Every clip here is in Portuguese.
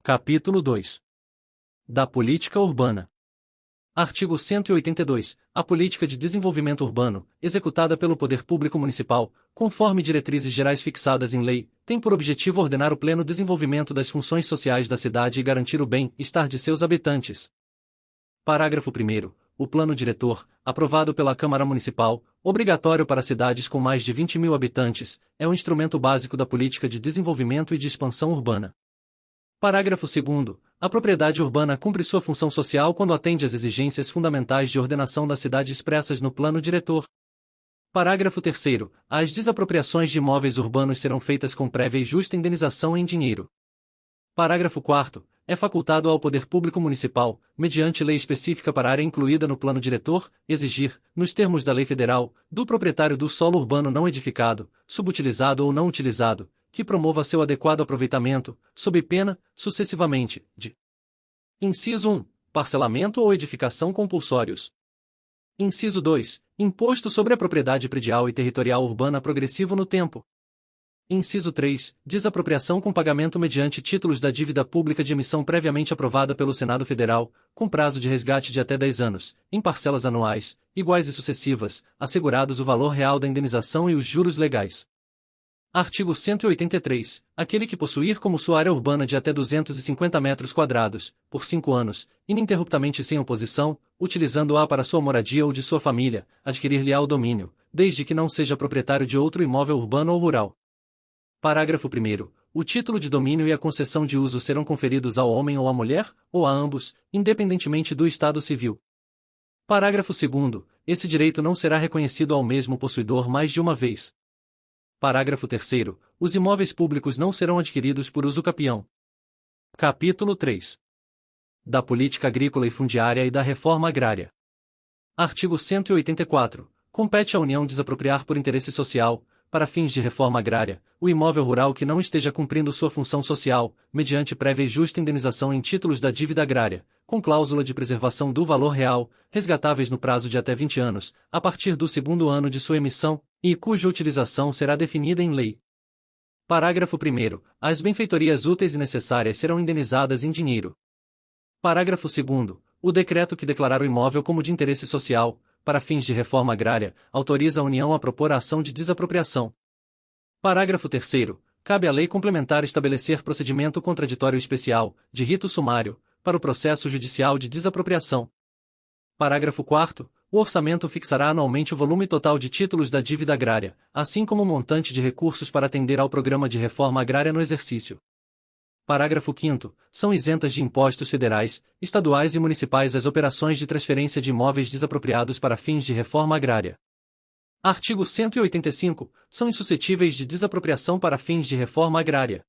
Capítulo 2. Da política urbana. Artigo 182. A política de desenvolvimento urbano, executada pelo poder público municipal, conforme diretrizes gerais fixadas em lei, tem por objetivo ordenar o pleno desenvolvimento das funções sociais da cidade e garantir o bem-estar de seus habitantes. Parágrafo 1º. O plano diretor, aprovado pela Câmara Municipal, obrigatório para cidades com mais de 20.000 habitantes, é o instrumento básico da política de desenvolvimento e de expansão urbana. Parágrafo 2º. A propriedade urbana cumpre sua função social quando atende às exigências fundamentais de ordenação da cidade expressas no plano diretor. Parágrafo 3º. As desapropriações de imóveis urbanos serão feitas com prévia e justa indenização em dinheiro. Parágrafo 4º. É facultado ao Poder Público Municipal, mediante lei específica para a área incluída no plano diretor, exigir, nos termos da lei federal, do proprietário do solo urbano não edificado, subutilizado ou não utilizado, que promova seu adequado aproveitamento, sob pena, sucessivamente, de: Inciso 1. Parcelamento ou edificação compulsórios. Inciso 2. Imposto sobre a propriedade predial e territorial urbana progressivo no tempo. Inciso 3. Desapropriação com pagamento mediante títulos da dívida pública de emissão previamente aprovada pelo Senado Federal, com prazo de resgate de até 10 anos, em parcelas anuais, iguais e sucessivas, assegurados o valor real da indenização e os juros legais. Artigo 183. Aquele que possuir como sua área urbana de até 250 metros quadrados, por 5 anos, ininterruptamente sem oposição, utilizando-a para sua moradia ou de sua família, adquirir-lhe-á o domínio, desde que não seja proprietário de outro imóvel urbano ou rural. Parágrafo 1º. O título de domínio e a concessão de uso serão conferidos ao homem ou à mulher, ou a ambos, independentemente do estado civil. Parágrafo 2º. Esse direito não será reconhecido ao mesmo possuidor mais de uma vez. Parágrafo 3º. Os imóveis públicos não serão adquiridos por uso capião. Capítulo 3. Da política agrícola e fundiária e da reforma agrária. Artigo 184. Compete à União desapropriar por interesse social, para fins de reforma agrária, o imóvel rural que não esteja cumprindo sua função social, mediante prévia e justa indenização em títulos da dívida agrária, com cláusula de preservação do valor real, resgatáveis no prazo de até 20 anos, a partir do segundo ano de sua emissão, e cuja utilização será definida em lei. Parágrafo 1º. As benfeitorias úteis e necessárias serão indenizadas em dinheiro. Parágrafo 2º. O decreto que declarar o imóvel como de interesse social, para fins de reforma agrária, autoriza a União a propor a ação de desapropriação. Parágrafo 3º. Cabe à lei complementar estabelecer procedimento contraditório especial, de rito sumário, para o processo judicial de desapropriação. Parágrafo 4º. O orçamento fixará anualmente o volume total de títulos da dívida agrária, assim como o montante de recursos para atender ao programa de reforma agrária no exercício. Parágrafo 5º. São isentas de impostos federais, estaduais e municipais as operações de transferência de imóveis desapropriados para fins de reforma agrária. Artigo 185. São insuscetíveis de desapropriação para fins de reforma agrária.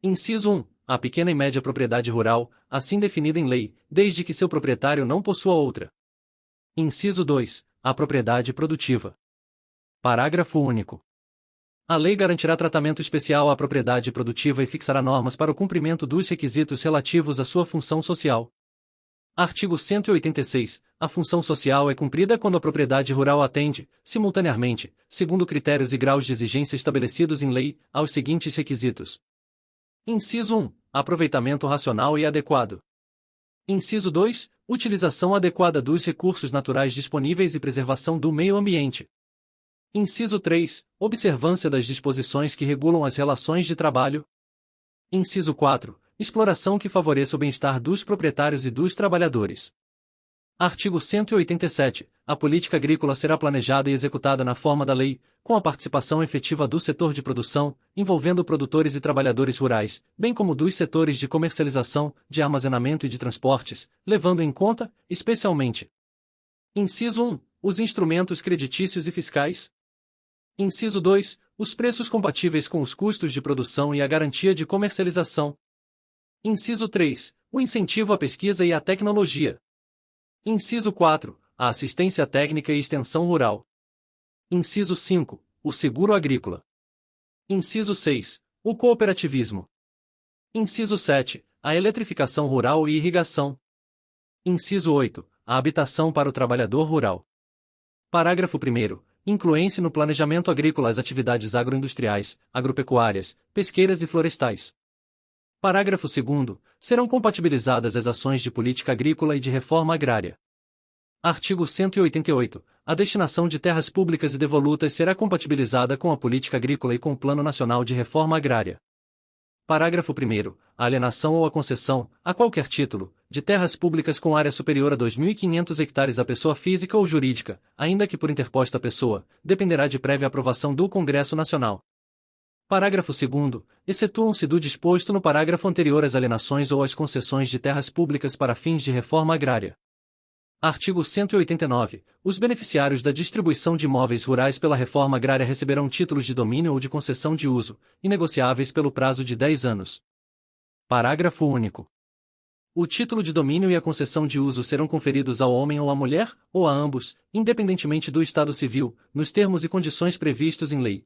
Inciso 1. A pequena e média propriedade rural, assim definida em lei, desde que seu proprietário não possua outra. Inciso 2. A propriedade produtiva. Parágrafo único. A lei garantirá tratamento especial à propriedade produtiva e fixará normas para o cumprimento dos requisitos relativos à sua função social. Artigo 186. A função social é cumprida quando a propriedade rural atende, simultaneamente, segundo critérios e graus de exigência estabelecidos em lei, aos seguintes requisitos. Inciso 1. Aproveitamento racional e adequado. Inciso 2. Utilização adequada dos recursos naturais disponíveis e preservação do meio ambiente. Inciso 3. Observância das disposições que regulam as relações de trabalho. Inciso 4. Exploração que favoreça o bem-estar dos proprietários e dos trabalhadores. Artigo 187. A política agrícola será planejada e executada na forma da lei, com a participação efetiva do setor de produção, envolvendo produtores e trabalhadores rurais, bem como dos setores de comercialização, de armazenamento e de transportes, levando em conta, especialmente: Inciso 1. Os instrumentos creditícios e fiscais. Inciso 2. Os preços compatíveis com os custos de produção e a garantia de comercialização. Inciso 3. O incentivo à pesquisa e à tecnologia. Inciso 4. A assistência técnica e extensão rural. Inciso 5. O seguro agrícola. Inciso 6. O cooperativismo. Inciso 7. A eletrificação rural e irrigação. Inciso 8. A habitação para o trabalhador rural. Parágrafo 1º. Incluem-se no planejamento agrícola as atividades agroindustriais, agropecuárias, pesqueiras e florestais. Parágrafo 2º. Serão compatibilizadas as ações de política agrícola e de reforma agrária. Artigo 188. A destinação de terras públicas e devolutas será compatibilizada com a política agrícola e com o Plano Nacional de Reforma Agrária. Parágrafo 1º. A alienação ou a concessão, a qualquer título, de terras públicas com área superior a 2.500 hectares à pessoa física ou jurídica, ainda que por interposta pessoa, dependerá de prévia aprovação do Congresso Nacional. Parágrafo 2º. Excetuam-se do disposto no parágrafo anterior as alienações ou as concessões de terras públicas para fins de reforma agrária. Artigo 189. Os beneficiários da distribuição de imóveis rurais pela reforma agrária receberão títulos de domínio ou de concessão de uso, inegociáveis pelo prazo de 10 anos. Parágrafo único. O título de domínio e a concessão de uso serão conferidos ao homem ou à mulher, ou a ambos, independentemente do estado civil, nos termos e condições previstos em lei.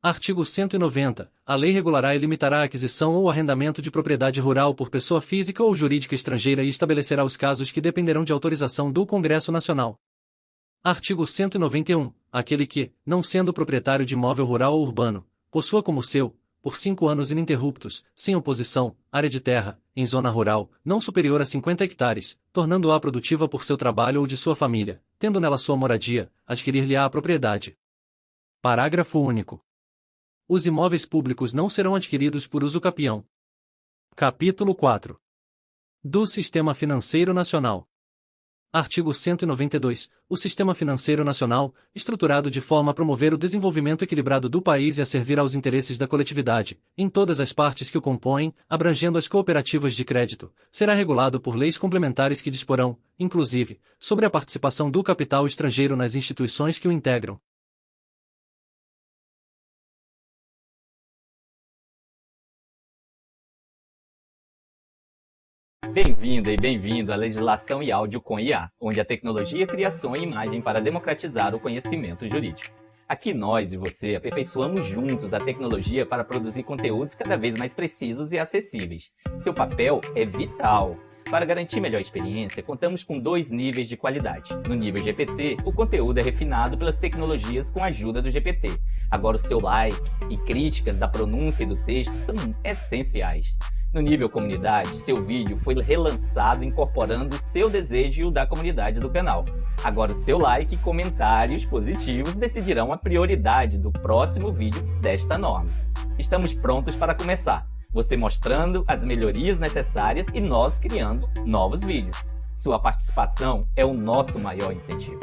Artigo 190. A lei regulará e limitará a aquisição ou arrendamento de propriedade rural por pessoa física ou jurídica estrangeira e estabelecerá os casos que dependerão de autorização do Congresso Nacional. Artigo 191. Aquele que, não sendo proprietário de imóvel rural ou urbano, possua como seu, por 5 anos ininterruptos, sem oposição, área de terra, em zona rural, não superior a 50 hectares, tornando-a produtiva por seu trabalho ou de sua família, tendo nela sua moradia, adquirir-lhe-á a propriedade. Parágrafo único. Os imóveis públicos não serão adquiridos por uso capião. Capítulo 4. Do Sistema Financeiro Nacional. Artigo 192. O Sistema Financeiro Nacional, estruturado de forma a promover o desenvolvimento equilibrado do país e a servir aos interesses da coletividade, em todas as partes que o compõem, abrangendo as cooperativas de crédito, será regulado por leis complementares que disporão, inclusive, sobre a participação do capital estrangeiro nas instituições que o integram. Bem-vinda e bem-vindo à Legislação e Áudio com IA, onde a tecnologia cria som e imagem para democratizar o conhecimento jurídico. Aqui nós e você aperfeiçoamos juntos a tecnologia para produzir conteúdos cada vez mais precisos e acessíveis. Seu papel é vital. Para garantir melhor experiência, contamos com 2 níveis de qualidade. No nível GPT, o conteúdo é refinado pelas tecnologias com a ajuda do GPT. Agora o seu like e críticas da pronúncia e do texto são essenciais. No nível comunidade, seu vídeo foi relançado incorporando o seu desejo e o da comunidade do canal. Agora o seu like e comentários positivos decidirão a prioridade do próximo vídeo desta norma. Estamos prontos para começar. Você mostrando as melhorias necessárias e nós criando novos vídeos. Sua participação é o nosso maior incentivo.